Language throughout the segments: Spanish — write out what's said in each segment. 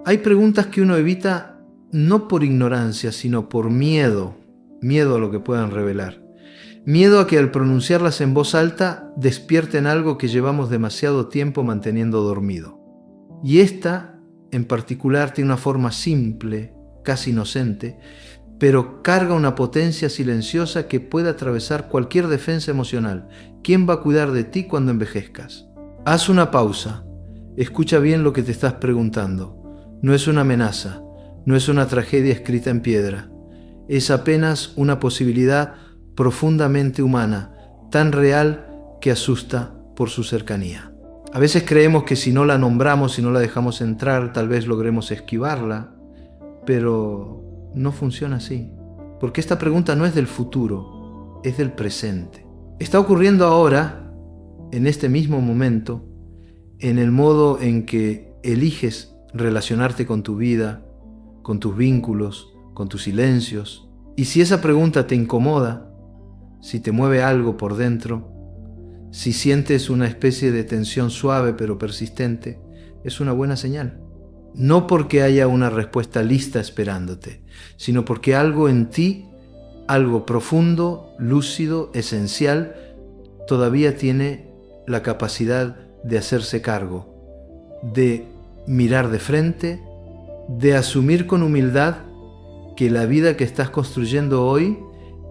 Hay preguntas que uno evita no por ignorancia, sino por miedo, miedo a lo que puedan revelar. Miedo a que al pronunciarlas en voz alta despierten algo que llevamos demasiado tiempo manteniendo dormido. Y esta, en particular, tiene una forma simple, casi inocente, pero carga una potencia silenciosa que puede atravesar cualquier defensa emocional. ¿Quién va a cuidar de ti cuando envejezcas? Haz una pausa. Escucha bien lo que te estás preguntando. No es una amenaza, no es una tragedia escrita en piedra. Es apenas una posibilidad profundamente humana, tan real que asusta por su cercanía. A veces creemos que si no la nombramos, si no la dejamos entrar, tal vez logremos esquivarla, pero no funciona así. Porque esta pregunta no es del futuro, es del presente. Está ocurriendo ahora, en este mismo momento, en el modo en que eliges relacionarte con tu vida, con tus vínculos, con tus silencios. Y si esa pregunta te incomoda, si te mueve algo por dentro, si sientes una especie de tensión suave pero persistente, es una buena señal. No porque haya una respuesta lista esperándote, sino porque algo en ti, algo profundo, lúcido, esencial, todavía tiene la capacidad de hacerse cargo, de mirar de frente, de asumir con humildad que la vida que estás construyendo hoy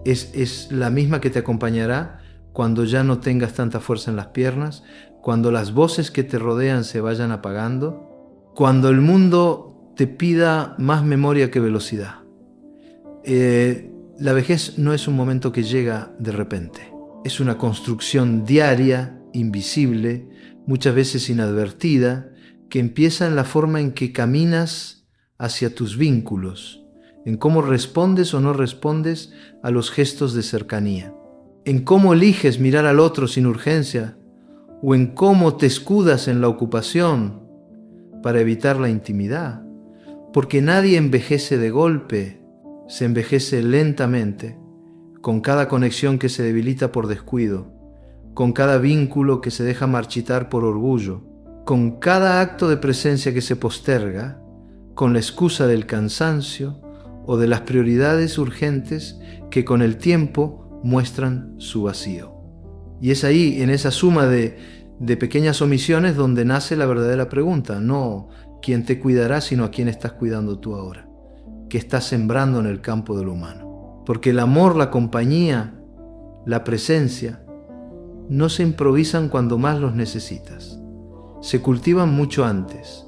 es la misma que te acompañará cuando ya no tengas tanta fuerza en las piernas, cuando las voces que te rodean se vayan apagando, cuando el mundo te pida más memoria que velocidad. La vejez no es un momento que llega de repente, es una construcción diaria, invisible, muchas veces inadvertida, que empieza en la forma en que caminas hacia tus vínculos, en cómo respondes o no respondes a los gestos de cercanía, en cómo eliges mirar al otro sin urgencia, o en cómo te escudas en la ocupación para evitar la intimidad, porque nadie envejece de golpe, se envejece lentamente, con cada conexión que se debilita por descuido, con cada vínculo que se deja marchitar por orgullo, con cada acto de presencia que se posterga, con la excusa del cansancio o de las prioridades urgentes que con el tiempo muestran su vacío. Y es ahí, en esa suma de pequeñas omisiones, donde nace la verdadera pregunta, no quién te cuidará, sino a quién estás cuidando tú ahora, qué estás sembrando en el campo de lo humano. Porque el amor, la compañía, la presencia, no se improvisan cuando más los necesitas. Se cultivan mucho antes,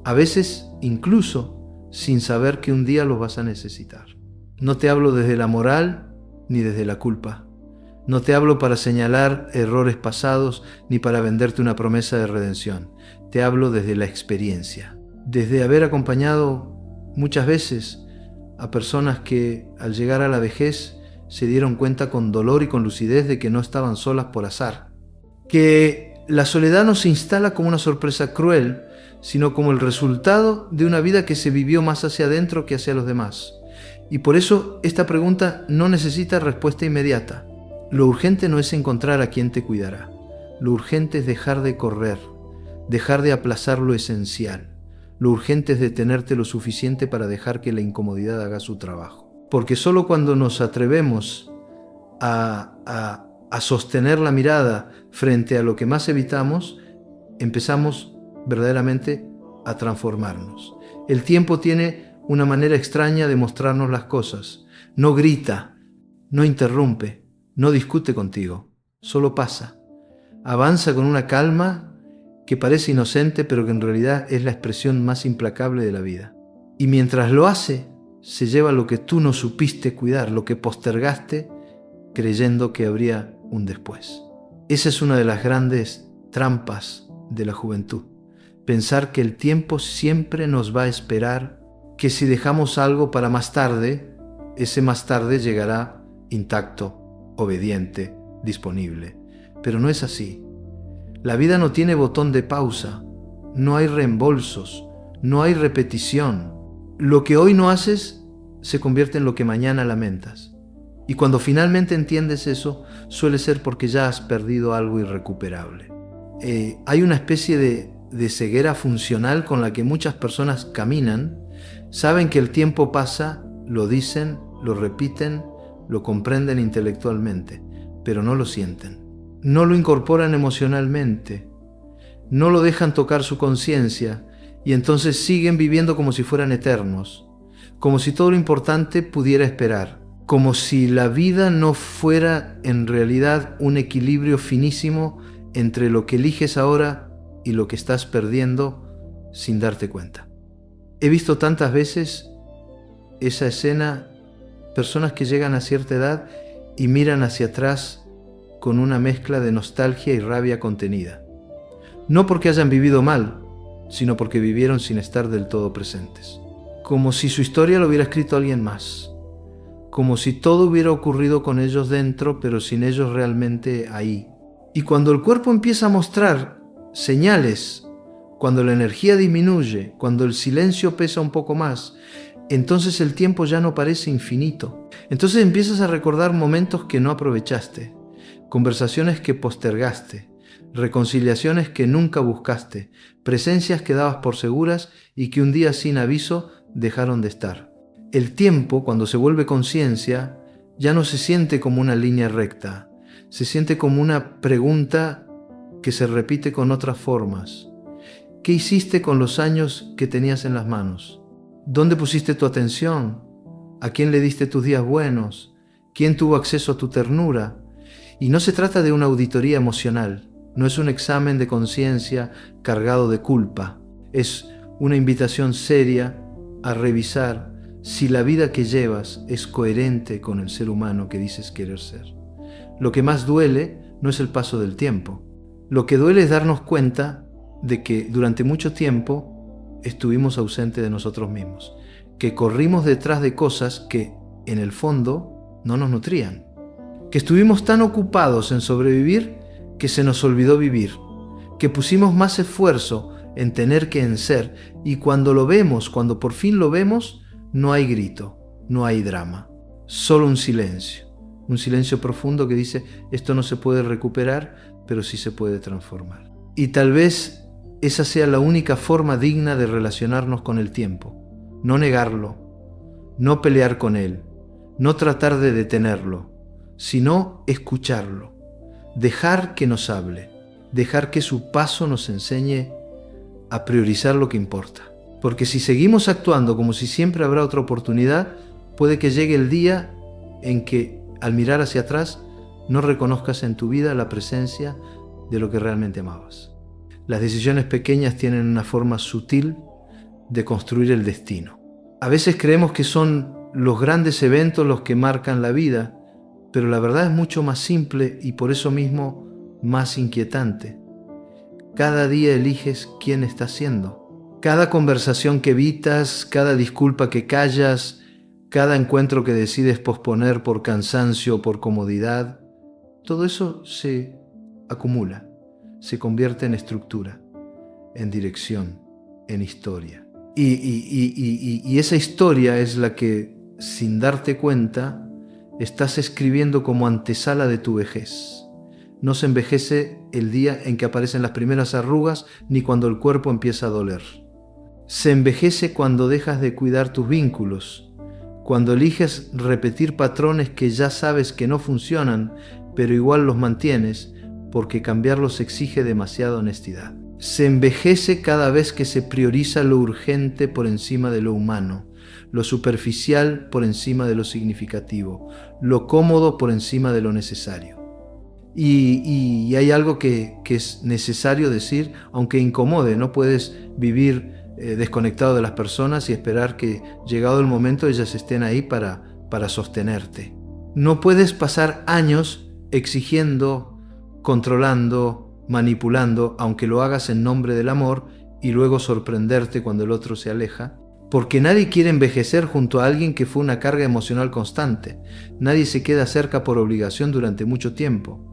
a veces incluso sin saber que un día los vas a necesitar. No te hablo desde la moral ni desde la culpa. No te hablo para señalar errores pasados ni para venderte una promesa de redención. Te hablo desde la experiencia, desde haber acompañado muchas veces a personas que al llegar a la vejez se dieron cuenta con dolor y con lucidez de que no estaban solas por azar, que la soledad no se instala como una sorpresa cruel, sino como el resultado de una vida que se vivió más hacia adentro que hacia los demás. Y por eso esta pregunta no necesita respuesta inmediata. Lo urgente no es encontrar a quien te cuidará. Lo urgente es dejar de correr, dejar de aplazar lo esencial. Lo urgente es detenerte lo suficiente para dejar que la incomodidad haga su trabajo. Porque solo cuando nos atrevemos a sostener la mirada frente a lo que más evitamos, empezamos verdaderamente a transformarnos. El tiempo tiene una manera extraña de mostrarnos las cosas. No grita, no interrumpe, no discute contigo, solo pasa. Avanza con una calma que parece inocente, pero que en realidad es la expresión más implacable de la vida. Y mientras lo hace, se lleva lo que tú no supiste cuidar, lo que postergaste creyendo que habría un después. Esa es una de las grandes trampas de la juventud. Pensar que el tiempo siempre nos va a esperar, que si dejamos algo para más tarde, ese más tarde llegará intacto, obediente, disponible. Pero no es así. La vida no tiene botón de pausa, no hay reembolsos, no hay repetición. Lo que hoy no haces se convierte en lo que mañana lamentas. Y cuando finalmente entiendes eso, suele ser porque ya has perdido algo irrecuperable. Hay una especie de ceguera funcional con la que muchas personas caminan, saben que el tiempo pasa, lo dicen, lo repiten, lo comprenden intelectualmente, pero no lo sienten. No lo incorporan emocionalmente, no lo dejan tocar su conciencia y entonces siguen viviendo como si fueran eternos, como si todo lo importante pudiera esperar, como si la vida no fuera en realidad un equilibrio finísimo entre lo que eliges ahora y lo que estás perdiendo sin darte cuenta. He visto tantas veces esa escena, personas que llegan a cierta edad y miran hacia atrás con una mezcla de nostalgia y rabia contenida. No porque hayan vivido mal, sino porque vivieron sin estar del todo presentes. Como si su historia lo hubiera escrito alguien más. Como si todo hubiera ocurrido con ellos dentro, pero sin ellos realmente ahí. Y cuando el cuerpo empieza a mostrar señales, cuando la energía disminuye, cuando el silencio pesa un poco más, entonces el tiempo ya no parece infinito. Entonces empiezas a recordar momentos que no aprovechaste, conversaciones que postergaste, reconciliaciones que nunca buscaste, presencias que dabas por seguras y que un día sin aviso dejaron de estar. El tiempo, cuando se vuelve conciencia, ya no se siente como una línea recta, se siente como una pregunta que se repite con otras formas. ¿Qué hiciste con los años que tenías en las manos? ¿Dónde pusiste tu atención? ¿A quién le diste tus días buenos? ¿Quién tuvo acceso a tu ternura? Y no se trata de una auditoría emocional, no es un examen de conciencia cargado de culpa, es una invitación seria a revisar si la vida que llevas es coherente con el ser humano que dices querer ser. Lo que más duele no es el paso del tiempo, lo que duele es darnos cuenta de que durante mucho tiempo estuvimos ausentes de nosotros mismos, que corrimos detrás de cosas que en el fondo no nos nutrían, que estuvimos tan ocupados en sobrevivir que se nos olvidó vivir, que pusimos más esfuerzo en tener que en ser, y cuando lo vemos, cuando por fin lo vemos, no hay grito, no hay drama, solo un silencio profundo que dice, esto no se puede recuperar, pero sí se puede transformar. Y tal vez esa sea la única forma digna de relacionarnos con el tiempo, no negarlo, no pelear con él, no tratar de detenerlo, sino escucharlo, dejar que nos hable, dejar que su paso nos enseñe a priorizar lo que importa. Porque si seguimos actuando como si siempre habrá otra oportunidad, puede que llegue el día en que, al mirar hacia atrás, no reconozcas en tu vida la presencia de lo que realmente amabas. Las decisiones pequeñas tienen una forma sutil de construir el destino. A veces creemos que son los grandes eventos los que marcan la vida, pero la verdad es mucho más simple y por eso mismo más inquietante. Cada día eliges quién estás siendo. Cada conversación que evitas, cada disculpa que callas, cada encuentro que decides posponer por cansancio o por comodidad, todo eso se acumula, se convierte en estructura, en dirección, en historia. Y esa historia es la que, sin darte cuenta, estás escribiendo como antesala de tu vejez. No se envejece el día en que aparecen las primeras arrugas ni cuando el cuerpo empieza a doler. Se envejece cuando dejas de cuidar tus vínculos, cuando eliges repetir patrones que ya sabes que no funcionan, pero igual los mantienes porque cambiarlos exige demasiada honestidad. Se envejece cada vez que se prioriza lo urgente por encima de lo humano, lo superficial por encima de lo significativo, lo cómodo por encima de lo necesario. Y hay algo que es necesario decir, aunque incomode. No puedes vivir desconectado de las personas y esperar que, llegado el momento, ellas estén ahí para sostenerte. No puedes pasar años exigiendo, controlando, manipulando, aunque lo hagas en nombre del amor, y luego sorprenderte cuando el otro se aleja, porque nadie quiere envejecer junto a alguien que fue una carga emocional constante. Nadie se queda cerca por obligación durante mucho tiempo.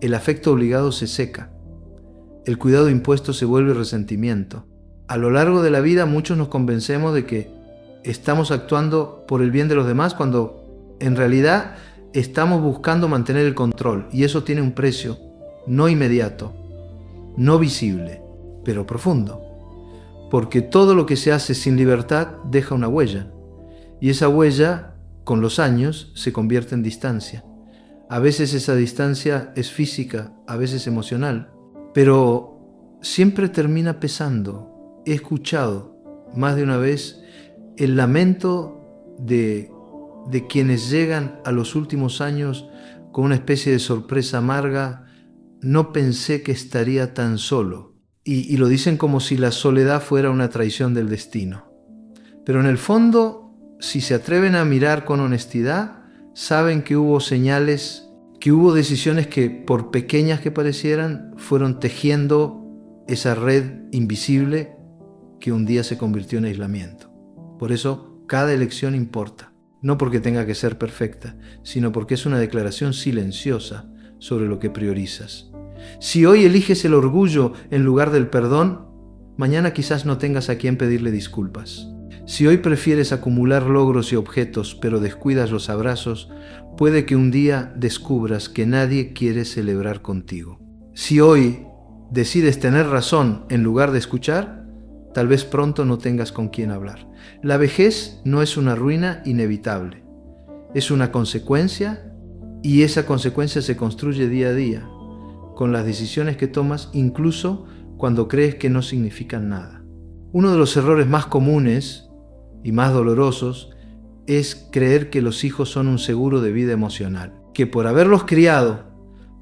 El afecto obligado se seca. El cuidado impuesto se vuelve resentimiento. A lo largo de la vida muchos nos convencemos de que estamos actuando por el bien de los demás cuando en realidad estamos buscando mantener el control, y eso tiene un precio no inmediato, no visible, pero profundo. Porque todo lo que se hace sin libertad deja una huella. Y esa huella, con los años, se convierte en distancia. A veces esa distancia es física, a veces emocional, pero siempre termina pesando. He escuchado más de una vez el lamento de quienes llegan a los últimos años con una especie de sorpresa amarga. No pensé que estaría tan solo. Y lo dicen como si la soledad fuera una traición del destino. Pero en el fondo, si se atreven a mirar con honestidad, saben que hubo señales, que hubo decisiones que, por pequeñas que parecieran, fueron tejiendo esa red invisible que un día se convirtió en aislamiento. Por eso, cada elección importa. No porque tenga que ser perfecta, sino porque es una declaración silenciosa sobre lo que priorizas. Si hoy eliges el orgullo en lugar del perdón, mañana quizás no tengas a quien pedirle disculpas. Si hoy prefieres acumular logros y objetos, pero descuidas los abrazos, puede que un día descubras que nadie quiere celebrar contigo. Si hoy decides tener razón en lugar de escuchar, tal vez pronto no tengas con quién hablar. La vejez no es una ruina inevitable, es una consecuencia, y esa consecuencia se construye día a día, con las decisiones que tomas, incluso cuando crees que no significan nada. Uno de los errores más comunes y más dolorosos es creer que los hijos son un seguro de vida emocional, que por haberlos criado,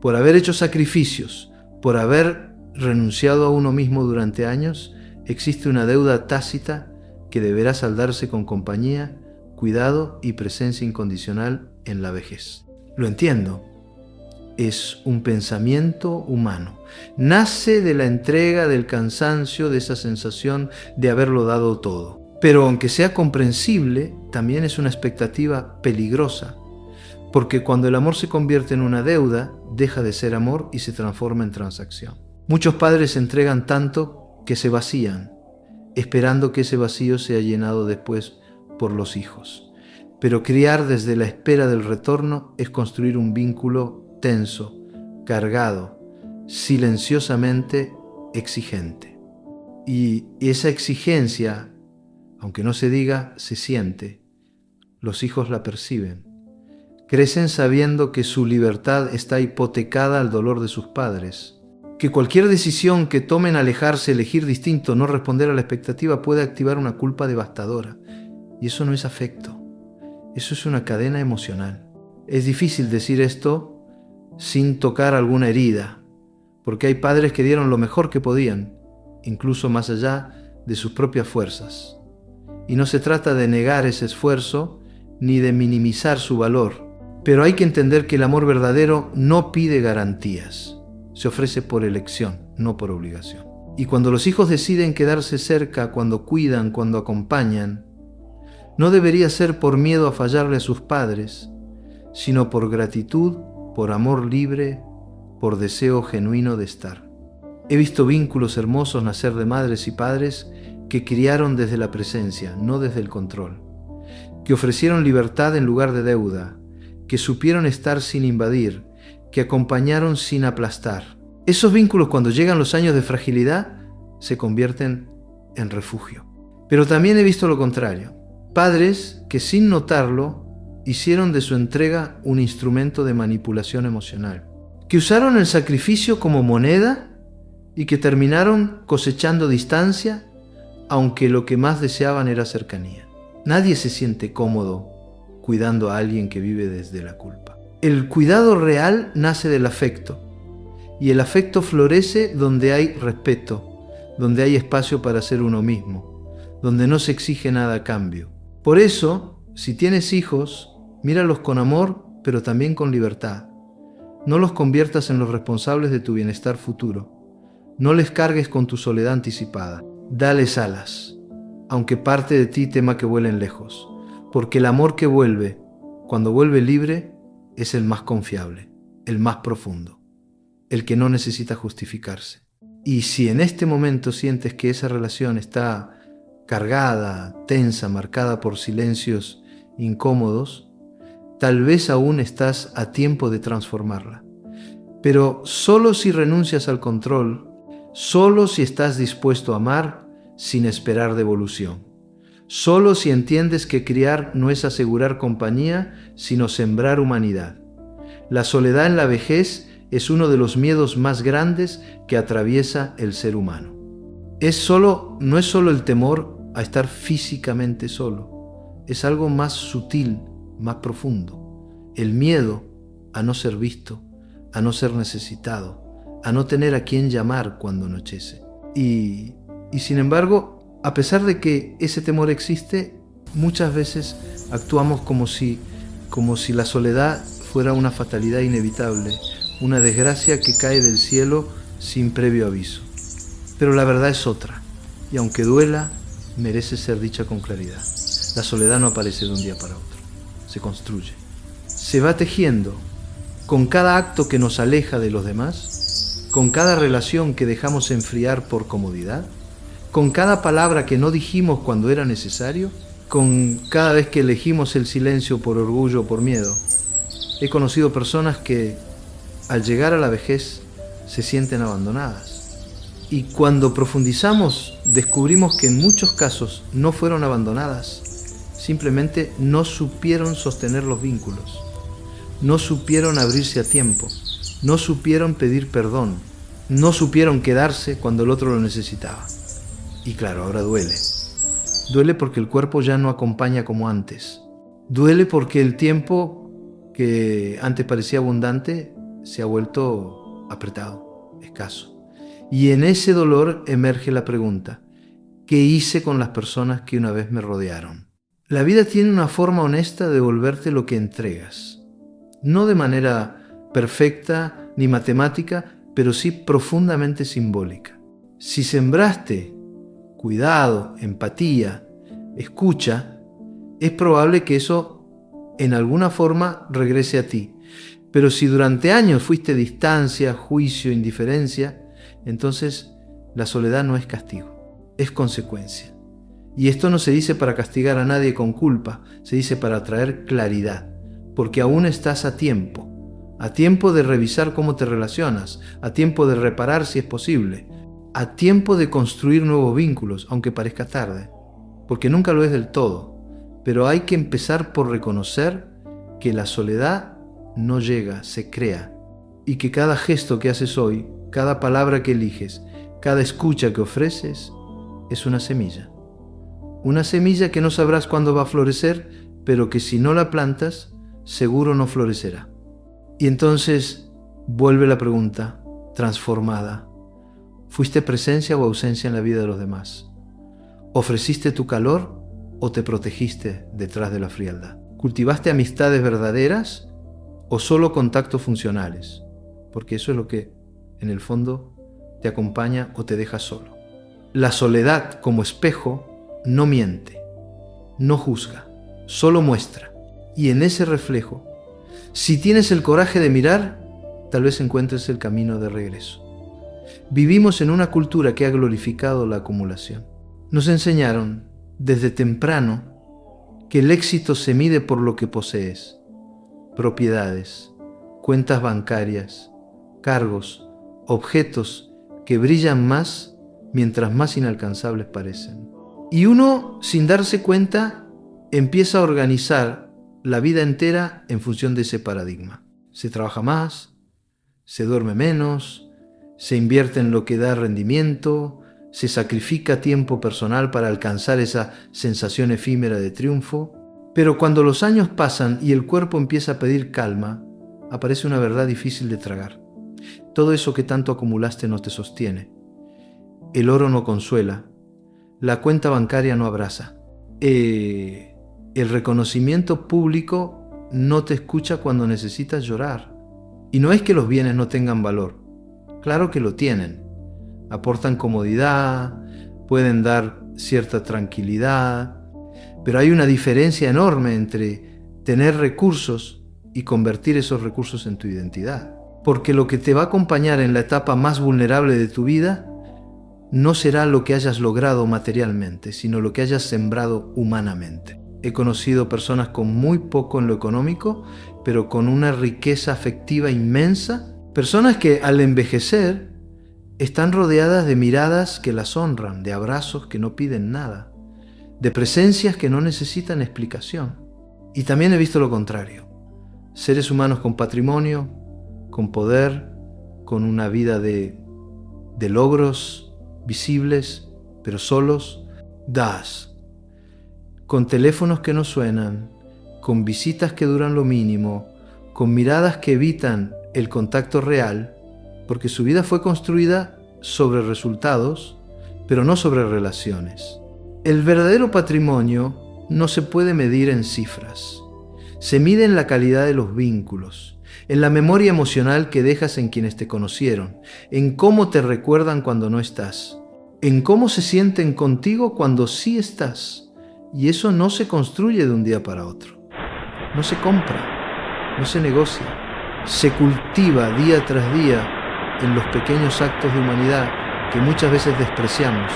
por haber hecho sacrificios, por haber renunciado a uno mismo durante años, existe una deuda tácita que deberá saldarse con compañía, cuidado y presencia incondicional en la vejez. Lo entiendo. Es un pensamiento humano. Nace de la entrega, del cansancio, de esa sensación de haberlo dado todo. Pero aunque sea comprensible, también es una expectativa peligrosa, porque cuando el amor se convierte en una deuda, deja de ser amor y se transforma en transacción. Muchos padres se entregan tanto que se vacían, esperando que ese vacío sea llenado después por los hijos. Pero criar desde la espera del retorno es construir un vínculo tenso, cargado, silenciosamente exigente. Y esa exigencia, aunque no se diga, se siente. Los hijos la perciben. Crecen sabiendo que su libertad está hipotecada al dolor de sus padres, que cualquier decisión que tomen, alejarse, elegir distinto, no responder a la expectativa, puede activar una culpa devastadora. Y eso no es afecto, eso es una cadena emocional. Es difícil decir esto sin tocar alguna herida, porque hay padres que dieron lo mejor que podían, incluso más allá de sus propias fuerzas. Y no se trata de negar ese esfuerzo ni de minimizar su valor, pero hay que entender que el amor verdadero no pide garantías, se ofrece por elección, no por obligación. Y cuando los hijos deciden quedarse cerca, cuando cuidan, cuando acompañan, no debería ser por miedo a fallarle a sus padres, sino por gratitud, por amor libre, por deseo genuino de estar. He visto vínculos hermosos nacer de madres y padres que criaron desde la presencia, no desde el control, que ofrecieron libertad en lugar de deuda, que supieron estar sin invadir, que acompañaron sin aplastar. Esos vínculos, cuando llegan los años de fragilidad, se convierten en refugio. Pero también he visto lo contrario, padres que sin notarlo hicieron de su entrega un instrumento de manipulación emocional, que usaron el sacrificio como moneda y que terminaron cosechando distancia, aunque lo que más deseaban era cercanía. Nadie se siente cómodo cuidando a alguien que vive desde la culpa. El cuidado real nace del afecto, y el afecto florece donde hay respeto, donde hay espacio para ser uno mismo, donde no se exige nada a cambio. Por eso, si tienes hijos, míralos con amor, pero también con libertad. No los conviertas en los responsables de tu bienestar futuro. No les cargues con tu soledad anticipada. Dales alas, aunque parte de ti tema que vuelen lejos, porque el amor que vuelve, cuando vuelve libre, es el más confiable, el más profundo, el que no necesita justificarse. Y si en este momento sientes que esa relación está cargada, tensa, marcada por silencios incómodos, tal vez aún estás a tiempo de transformarla. Pero solo si renuncias al control, solo si estás dispuesto a amar sin esperar devolución. Solo si entiendes que criar no es asegurar compañía, sino sembrar humanidad. La soledad en la vejez es uno de los miedos más grandes que atraviesa el ser humano. No es solo el temor a estar físicamente solo, es algo más sutil, más profundo. El miedo a no ser visto, a no ser necesitado, a no tener a quien llamar cuando anochece. Y sin embargo, a pesar de que ese temor existe, muchas veces actuamos como si la soledad fuera una fatalidad inevitable, una desgracia que cae del cielo sin previo aviso. Pero la verdad es otra, y aunque duela, merece ser dicha con claridad. La soledad no aparece de un día para otro, se construye. Se va tejiendo con cada acto que nos aleja de los demás, con cada relación que dejamos enfriar por comodidad, con cada palabra que no dijimos cuando era necesario, con cada vez que elegimos el silencio por orgullo o por miedo. He conocido personas que, al llegar a la vejez, se sienten abandonadas. Y cuando profundizamos, descubrimos que en muchos casos no fueron abandonadas, simplemente no supieron sostener los vínculos, no supieron abrirse a tiempo, no supieron pedir perdón, no supieron quedarse cuando el otro lo necesitaba. Y claro, ahora duele. Duele porque el cuerpo ya no acompaña como antes. Duele porque el tiempo que antes parecía abundante se ha vuelto apretado, escaso. Y en ese dolor emerge la pregunta: ¿qué hice con las personas que una vez me rodearon? La vida tiene una forma honesta de devolverte lo que entregas. No de manera perfecta ni matemática, pero sí profundamente simbólica. Si sembraste cuidado, empatía, escucha, es probable que eso en alguna forma regrese a ti. Pero si durante años fuiste distancia, juicio, indiferencia, entonces la soledad no es castigo, es consecuencia. Y esto no se dice para castigar a nadie con culpa, se dice para traer claridad, porque aún estás a tiempo de revisar cómo te relacionas, a tiempo de reparar si es posible, a tiempo de construir nuevos vínculos, aunque parezca tarde, porque nunca lo es del todo. Pero hay que empezar por reconocer que la soledad no llega, se crea, y que cada gesto que haces hoy, cada palabra que eliges, cada escucha que ofreces, es una semilla. Una semilla que no sabrás cuándo va a florecer, pero que si no la plantas, seguro no florecerá. Y entonces vuelve la pregunta, transformada: ¿fuiste presencia o ausencia en la vida de los demás? ¿Ofreciste tu calor o te protegiste detrás de la frialdad? ¿Cultivaste amistades verdaderas o solo contactos funcionales? Porque eso es lo que, en el fondo, te acompaña o te deja solo. La soledad como espejo no miente, no juzga, solo muestra. Y en ese reflejo, si tienes el coraje de mirar, tal vez encuentres el camino de regreso. Vivimos en una cultura que ha glorificado la acumulación. Nos enseñaron desde temprano que el éxito se mide por lo que posees: propiedades, cuentas bancarias, cargos, objetos que brillan más mientras más inalcanzables parecen. Y uno, sin darse cuenta, empieza a organizar la vida entera en función de ese paradigma. Se trabaja más, se duerme menos, se invierte en lo que da rendimiento, se sacrifica tiempo personal para alcanzar esa sensación efímera de triunfo. Pero cuando los años pasan y el cuerpo empieza a pedir calma, aparece una verdad difícil de tragar. Todo eso que tanto acumulaste no te sostiene. El oro no consuela, la cuenta bancaria no abraza. El reconocimiento público no te escucha cuando necesitas llorar. Y no es que los bienes no tengan valor, claro que lo tienen. Aportan comodidad, pueden dar cierta tranquilidad, pero hay una diferencia enorme entre tener recursos y convertir esos recursos en tu identidad. Porque lo que te va a acompañar en la etapa más vulnerable de tu vida no será lo que hayas logrado materialmente, sino lo que hayas sembrado humanamente. He conocido personas con muy poco en lo económico, pero con una riqueza afectiva inmensa. Personas que al envejecer están rodeadas de miradas que las honran, de abrazos que no piden nada, de presencias que no necesitan explicación. Y también he visto lo contrario. Seres humanos con patrimonio, con poder, con una vida de logros visibles, pero solos, con teléfonos que no suenan, con visitas que duran lo mínimo, con miradas que evitan el contacto real, porque su vida fue construida sobre resultados, pero no sobre relaciones. El verdadero patrimonio no se puede medir en cifras. Se mide en la calidad de los vínculos, en la memoria emocional que dejas en quienes te conocieron, en cómo te recuerdan cuando no estás, en cómo se sienten contigo cuando sí estás. Y eso no se construye de un día para otro. No se compra, no se negocia. Se cultiva día tras día en los pequeños actos de humanidad que muchas veces despreciamos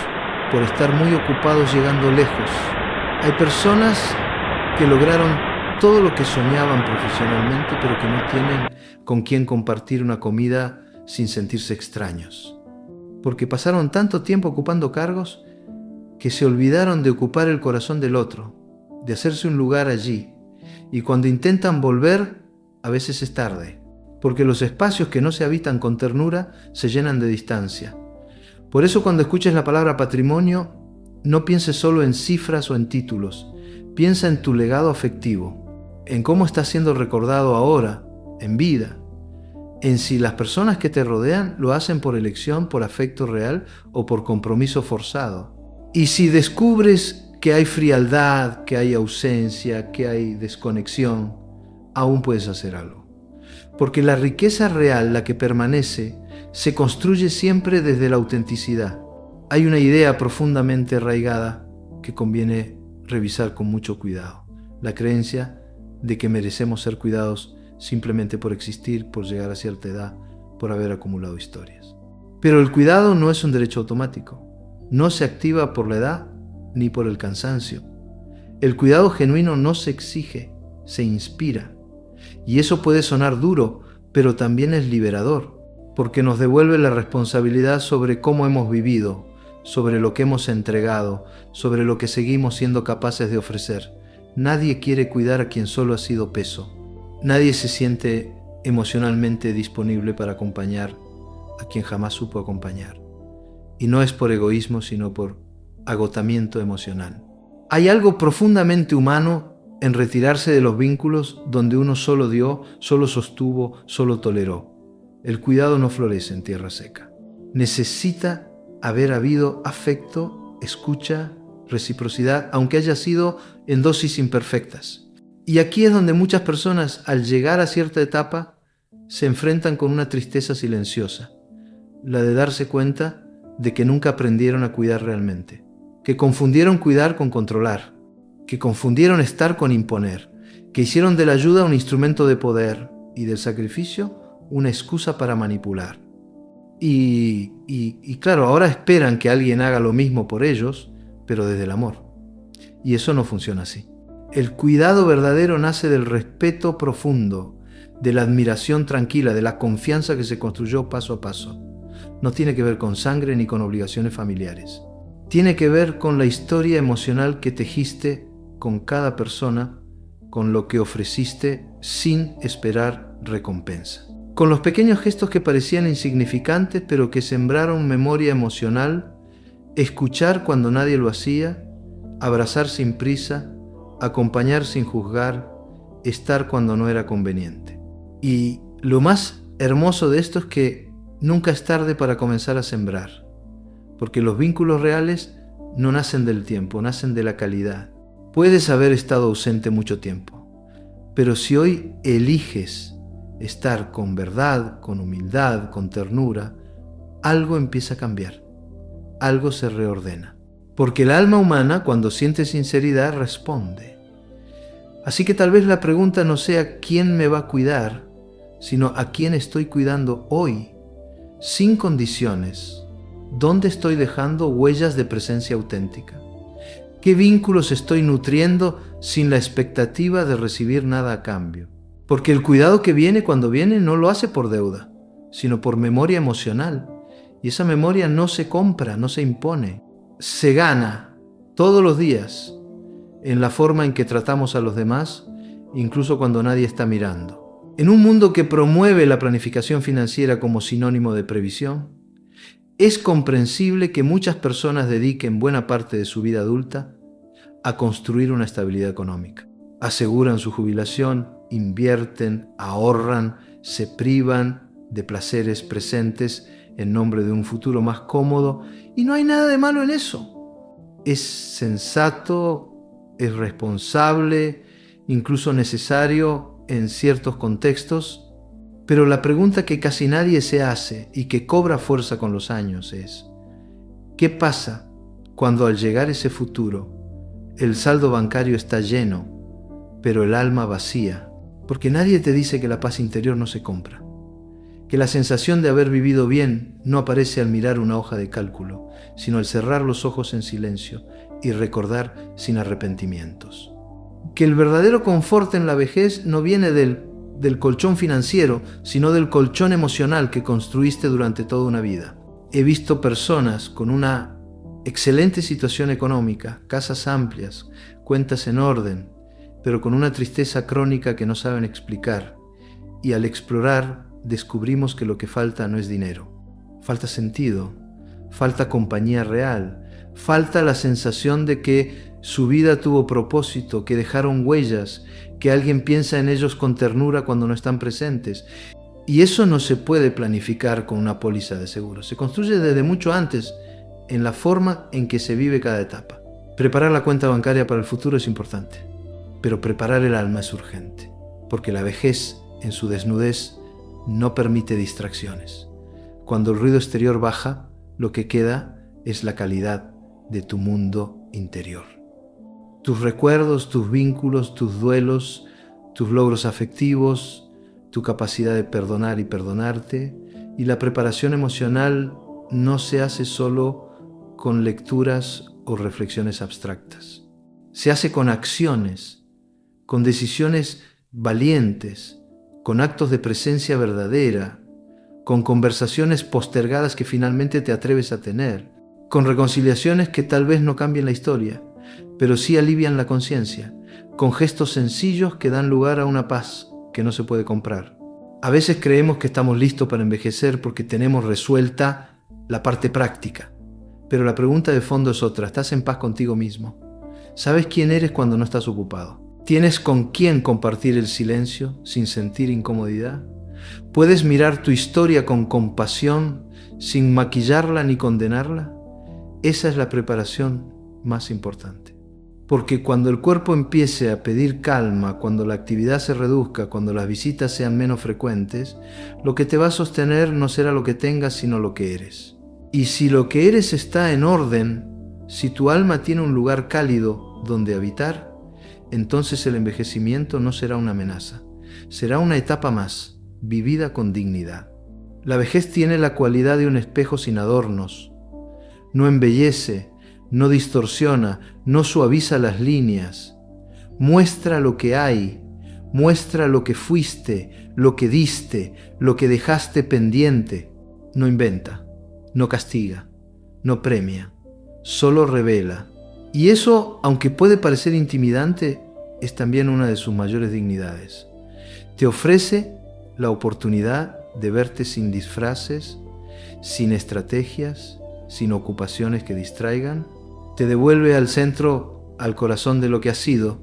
por estar muy ocupados llegando lejos. Hay personas que lograron todo lo que soñaban profesionalmente, pero que no tienen con quién compartir una comida sin sentirse extraños, porque pasaron tanto tiempo ocupando cargos que se olvidaron de ocupar el corazón del otro, de hacerse un lugar allí, y cuando intentan volver, a veces es tarde, porque los espacios que no se habitan con ternura se llenan de distancia. Por eso cuando escuches la palabra patrimonio, no pienses solo en cifras o en títulos, piensa en tu legado afectivo, en cómo estás siendo recordado ahora, en vida, en si las personas que te rodean lo hacen por elección, por afecto real o por compromiso forzado. Y si descubres que hay frialdad, que hay ausencia, que hay desconexión, aún puedes hacer algo. Porque la riqueza real, la que permanece, se construye siempre desde la autenticidad. Hay una idea profundamente arraigada que conviene revisar con mucho cuidado. La creencia de que merecemos ser cuidados simplemente por existir, por llegar a cierta edad, por haber acumulado historias. Pero el cuidado no es un derecho automático. No se activa por la edad ni por el cansancio. El cuidado genuino no se exige, se inspira. Y eso puede sonar duro, pero también es liberador, porque nos devuelve la responsabilidad sobre cómo hemos vivido, sobre lo que hemos entregado, sobre lo que seguimos siendo capaces de ofrecer. Nadie quiere cuidar a quien solo ha sido peso. Nadie se siente emocionalmente disponible para acompañar a quien jamás supo acompañar. Y no es por egoísmo, sino por agotamiento emocional. Hay algo profundamente humano en retirarse de los vínculos donde uno solo dio, solo sostuvo, solo toleró. El cuidado no florece en tierra seca. Necesita haber habido afecto, escucha, reciprocidad, aunque haya sido en dosis imperfectas. Y aquí es donde muchas personas, al llegar a cierta etapa, se enfrentan con una tristeza silenciosa, la de darse cuenta de que nunca aprendieron a cuidar realmente, que confundieron cuidar con controlar, que confundieron estar con imponer, que hicieron de la ayuda un instrumento de poder y del sacrificio una excusa para manipular. Y claro, ahora esperan que alguien haga lo mismo por ellos, pero desde el amor. Y eso no funciona así. El cuidado verdadero nace del respeto profundo, de la admiración tranquila, de la confianza que se construyó paso a paso. No tiene que ver con sangre ni con obligaciones familiares. Tiene que ver con la historia emocional que tejiste con cada persona, con lo que ofreciste sin esperar recompensa. Con los pequeños gestos que parecían insignificantes, pero que sembraron memoria emocional, escuchar cuando nadie lo hacía, abrazar sin prisa, acompañar sin juzgar, estar cuando no era conveniente. Y lo más hermoso de esto es que nunca es tarde para comenzar a sembrar, porque los vínculos reales no nacen del tiempo, nacen de la calidad. Puedes haber estado ausente mucho tiempo, pero si hoy eliges estar con verdad, con humildad, con ternura, algo empieza a cambiar, algo se reordena. Porque el alma humana, cuando siente sinceridad, responde. Así que tal vez la pregunta no sea ¿quién me va a cuidar?, sino ¿a quién estoy cuidando hoy? Sin condiciones. ¿Dónde estoy dejando huellas de presencia auténtica? ¿Qué vínculos estoy nutriendo sin la expectativa de recibir nada a cambio? Porque el cuidado que viene cuando viene no lo hace por deuda, sino por memoria emocional. Y esa memoria no se compra, no se impone. Se gana todos los días en la forma en que tratamos a los demás, incluso cuando nadie está mirando. En un mundo que promueve la planificación financiera como sinónimo de previsión, es comprensible que muchas personas dediquen buena parte de su vida adulta a construir una estabilidad económica. Aseguran su jubilación, invierten, ahorran, se privan de placeres presentes en nombre de un futuro más cómodo, y no hay nada de malo en eso. Es sensato, es responsable, incluso necesario en ciertos contextos, pero la pregunta que casi nadie se hace y que cobra fuerza con los años es: ¿qué pasa cuando al llegar ese futuro el saldo bancario está lleno, pero el alma vacía? Porque nadie te dice que la paz interior no se compra, que la sensación de haber vivido bien no aparece al mirar una hoja de cálculo, sino al cerrar los ojos en silencio y recordar sin arrepentimientos. Que el verdadero confort en la vejez no viene del colchón financiero, sino del colchón emocional que construiste durante toda una vida. He visto personas con una excelente situación económica, casas amplias, cuentas en orden, pero con una tristeza crónica que no saben explicar, y al explorar descubrimos que lo que falta no es dinero, falta sentido, falta compañía real, falta la sensación de que su vida tuvo propósito, que dejaron huellas, que alguien piensa en ellos con ternura cuando no están presentes. Y eso no se puede planificar con una póliza de seguro, se construye desde mucho antes, en la forma en que se vive cada etapa. Preparar la cuenta bancaria para el futuro es importante, pero preparar el alma es urgente, porque la vejez, en su desnudez, no permite distracciones. Cuando el ruido exterior baja, lo que queda es la calidad de tu mundo interior. Tus recuerdos, tus vínculos, tus duelos, tus logros afectivos, tu capacidad de perdonar y perdonarte, y la preparación emocional no se hace solo con lecturas o reflexiones abstractas. Se hace con acciones, con decisiones valientes, con actos de presencia verdadera, con conversaciones postergadas que finalmente te atreves a tener, con reconciliaciones que tal vez no cambien la historia, pero sí alivian la conciencia, con gestos sencillos que dan lugar a una paz que no se puede comprar. A veces creemos que estamos listos para envejecer porque tenemos resuelta la parte práctica, pero la pregunta de fondo es otra. ¿Estás en paz contigo mismo? ¿Sabes quién eres cuando no estás ocupado? ¿Tienes con quién compartir el silencio sin sentir incomodidad? ¿Puedes mirar tu historia con compasión sin maquillarla ni condenarla? Esa es la preparación más importante. Porque cuando el cuerpo empiece a pedir calma, cuando la actividad se reduzca, cuando las visitas sean menos frecuentes, lo que te va a sostener no será lo que tengas, sino lo que eres. Y si lo que eres está en orden, si tu alma tiene un lugar cálido donde habitar, entonces el envejecimiento no será una amenaza, será una etapa más, vivida con dignidad. La vejez tiene la cualidad de un espejo sin adornos. No embellece, no distorsiona, no suaviza las líneas. Muestra lo que hay, muestra lo que fuiste, lo que diste, lo que dejaste pendiente. No inventa, no castiga, no premia, solo revela. Y eso, aunque puede parecer intimidante, es también una de sus mayores dignidades. Te ofrece la oportunidad de verte sin disfraces, sin estrategias, sin ocupaciones que distraigan. Te devuelve al centro, al corazón de lo que has sido.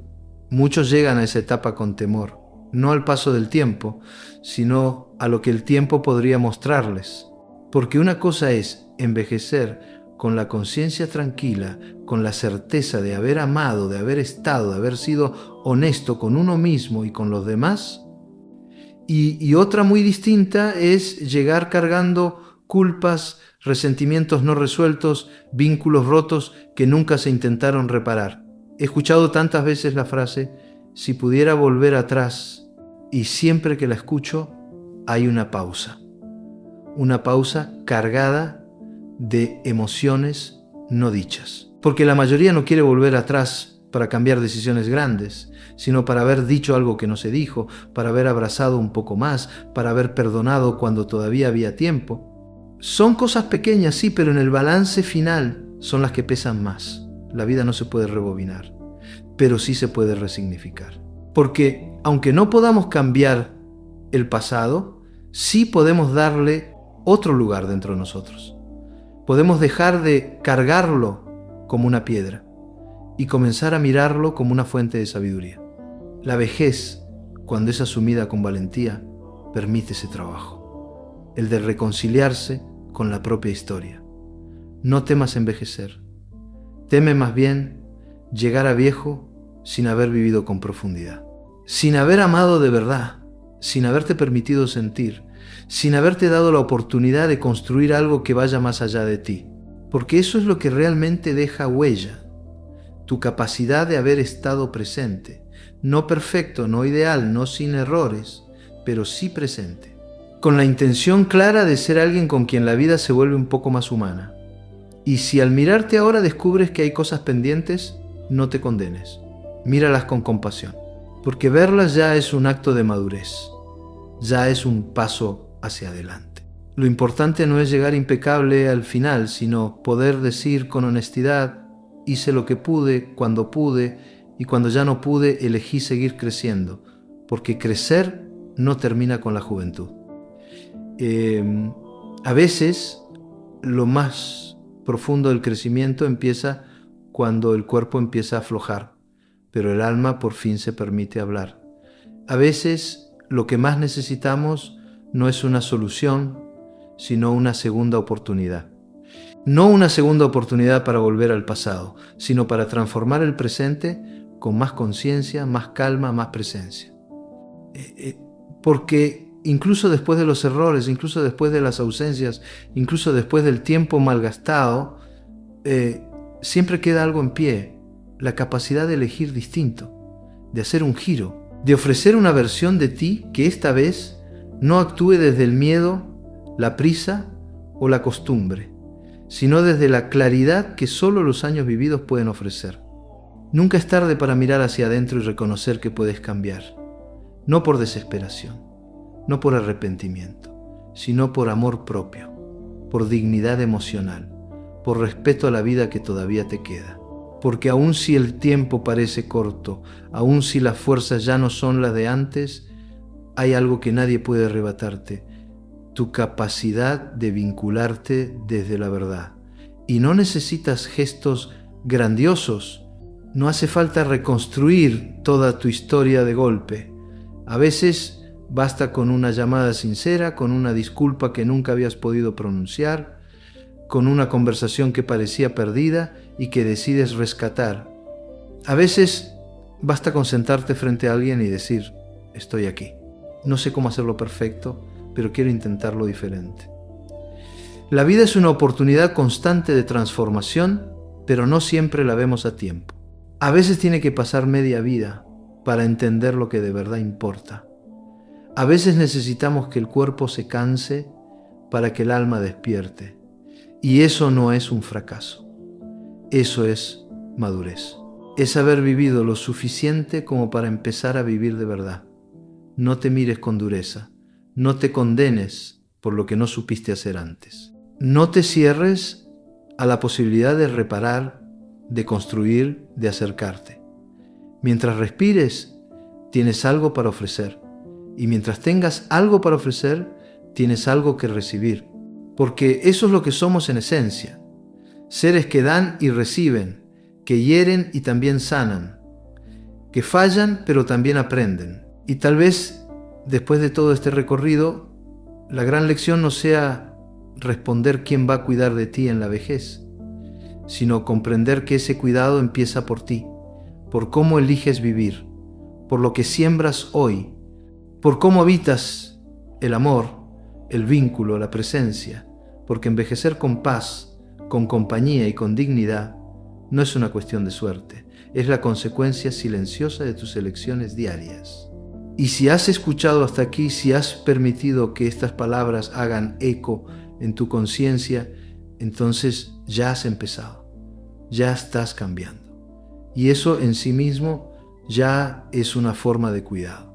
Muchos llegan a esa etapa con temor, no al paso del tiempo, sino a lo que el tiempo podría mostrarles. Porque una cosa es envejecer con la conciencia tranquila, con la certeza de haber amado, de haber estado, de haber sido honesto con uno mismo y con los demás. Y otra muy distinta es llegar cargando culpas, resentimientos no resueltos, vínculos rotos que nunca se intentaron reparar. He escuchado tantas veces la frase, si pudiera volver atrás, y siempre que la escucho hay una pausa cargada de emociones no dichas. Porque la mayoría no quiere volver atrás para cambiar decisiones grandes, sino para haber dicho algo que no se dijo, para haber abrazado un poco más, para haber perdonado cuando todavía había tiempo. Son cosas pequeñas, sí, pero en el balance final son las que pesan más. La vida no se puede rebobinar, pero sí se puede resignificar. Porque aunque no podamos cambiar el pasado, sí podemos darle otro lugar dentro de nosotros. Podemos dejar de cargarlo como una piedra y comenzar a mirarlo como una fuente de sabiduría. La vejez, cuando es asumida con valentía, permite ese trabajo, el de reconciliarse con la propia historia. No temas envejecer, teme más bien llegar a viejo sin haber vivido con profundidad, sin haber amado de verdad, sin haberte permitido sentir, sin haberte dado la oportunidad de construir algo que vaya más allá de ti, porque eso es lo que realmente deja huella, tu capacidad de haber estado presente, no perfecto, no ideal, no sin errores, pero sí presente, con la intención clara de ser alguien con quien la vida se vuelve un poco más humana. Y si al mirarte ahora descubres que hay cosas pendientes, no te condenes, míralas con compasión, porque verlas ya es un acto de madurez, ya es un paso hacia adelante. Lo importante no es llegar impecable al final, sino poder decir con honestidad: hice lo que pude, y cuando ya no pude, elegí seguir creciendo, porque crecer no termina con la juventud. A veces, lo más profundo del crecimiento empieza cuando el cuerpo empieza a aflojar, pero el alma por fin se permite hablar. A veces, lo que más necesitamos no es una solución, sino una segunda oportunidad. No una segunda oportunidad para volver al pasado, sino para transformar el presente con más conciencia, más calma, más presencia. Porque incluso después de los errores, incluso después de las ausencias, incluso después del tiempo malgastado, siempre queda algo en pie, la capacidad de elegir distinto, de hacer un giro, de ofrecer una versión de ti que esta vez no actúe desde el miedo, la prisa o la costumbre, sino desde la claridad que solo los años vividos pueden ofrecer. Nunca es tarde para mirar hacia adentro y reconocer que puedes cambiar, no por desesperación, no por arrepentimiento, sino por amor propio, por dignidad emocional, por respeto a la vida que todavía te queda. Porque aun si el tiempo parece corto, aun si las fuerzas ya no son las de antes, hay algo que nadie puede arrebatarte: tu capacidad de vincularte desde la verdad. Y no necesitas gestos grandiosos, no hace falta reconstruir toda tu historia de golpe. A veces basta con una llamada sincera, con una disculpa que nunca habías podido pronunciar, con una conversación que parecía perdida y que decides rescatar. A veces basta con sentarte frente a alguien y decir: estoy aquí. No sé cómo hacerlo perfecto, pero quiero intentarlo diferente. La vida es una oportunidad constante de transformación, pero no siempre la vemos a tiempo. A veces tiene que pasar media vida para entender lo que de verdad importa. A veces necesitamos que el cuerpo se canse para que el alma despierte. Y eso no es un fracaso. Eso es madurez. Es haber vivido lo suficiente como para empezar a vivir de verdad. No te mires con dureza. No te condenes por lo que no supiste hacer antes. No te cierres a la posibilidad de reparar, de construir, de acercarte. Mientras respires, tienes algo para ofrecer. Y mientras tengas algo para ofrecer, tienes algo que recibir. Porque eso es lo que somos en esencia. Seres que dan y reciben, que hieren y también sanan, que fallan pero también aprenden. Y tal vez, después de todo este recorrido, la gran lección no sea responder quién va a cuidar de ti en la vejez, sino comprender que ese cuidado empieza por ti, por cómo eliges vivir, por lo que siembras hoy, por cómo habitas el amor, el vínculo, la presencia, porque envejecer con paz, con compañía y con dignidad no es una cuestión de suerte, es la consecuencia silenciosa de tus elecciones diarias. Y si has escuchado hasta aquí, si has permitido que estas palabras hagan eco en tu conciencia, entonces ya has empezado, ya estás cambiando. Y eso en sí mismo ya es una forma de cuidado.